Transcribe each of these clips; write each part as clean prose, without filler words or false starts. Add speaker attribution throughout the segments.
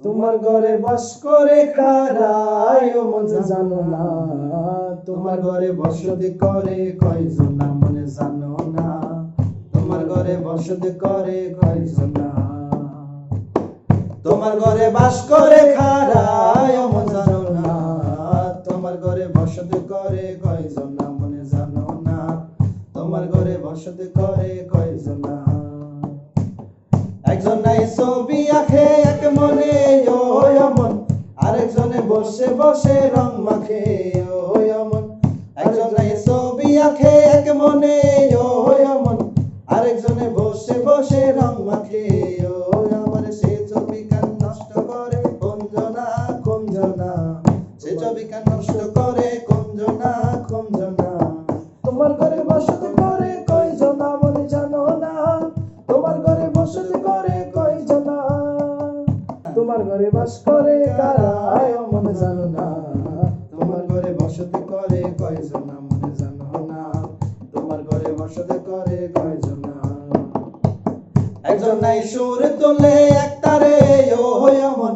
Speaker 1: তোমার ঘরে বাস করে কারায় ও মন জানো না, তোমার ঘরে বসতি করে কয়জন না মনে জানো না, তোমার ঘরে বসতি করে কয়জন না, তোমার ঘরে বাস করে কারায় ও মন জানো না, তোমার ঘরে বসতি করে কয়জন না মনে জানো না, তোমার ঘরে বসতি করে কয়জন না। একজন নাই ছবি আঁকে এক মনে ও অমন, আরেকজনে বসে বসে রং মাখে ও অমন, একজন নাই ছবি আঁকে এক মনে ও অমন, আরেকজনে বসে বসে রং মাখে ও আমার, সে ছবি কান নষ্ট করে কুঞ্জনা কুঞ্জনা, সে ছবি কান নষ্ট করে কুঞ্জনা কুঞ্জনা। তোমার ঘরে বসতি করে কয়জন মনে জানো না, তোমার ঘরে বসতি করে কয়জন, তোমার ঘরে বাস করে কারায় ও মনে জানো না, তোমার ঘরে বসতি করে কয়জন মনে জানো না, তোমার ঘরে বসতি করে কয়জন। একজন নাই সুর তোলে এক তারে ও অমন,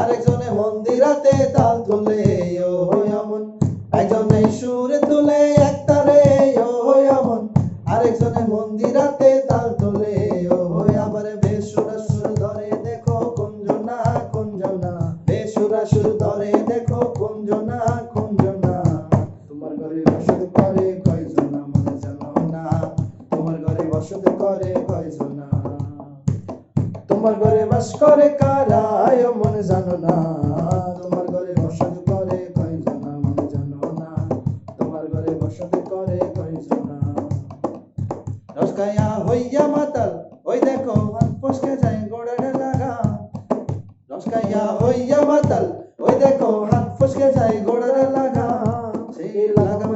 Speaker 1: আরেকজনে মন্দিরাতে তাল তোলে ও অমন, একজন নাই সুর তোলে এক তারে ও অমন, আরেকজনে মন্দিরাতে তাল তোলে ও আবার বেসুরা সুর ধরে দেখো কুঞ্জনা কুঞ্জনা, বেসুরা সুর ধরে দেখো কুঞ্জনা কুঞ্জনা। তোমার ঘরে বসত করে কয়জন মনে জানো না, তোমার ঘরে বসত করে কয়জন, তোমার ঘরে বাস করে কারায় ও মনে জানো না, তোমার ঘরে বসত করে কয়জন মনে জানো না, তোমার ঘরে বসত করে কয়জন। রসকায়া হইয়া মাতাল ওই দেখো হাত ফসকে যায় গোড়াটা লাগা, রসকায়া হইয়া মাতাল ওই দেখো হাত ফসকে যায় গোড়াটা লাগা, সেই লাগা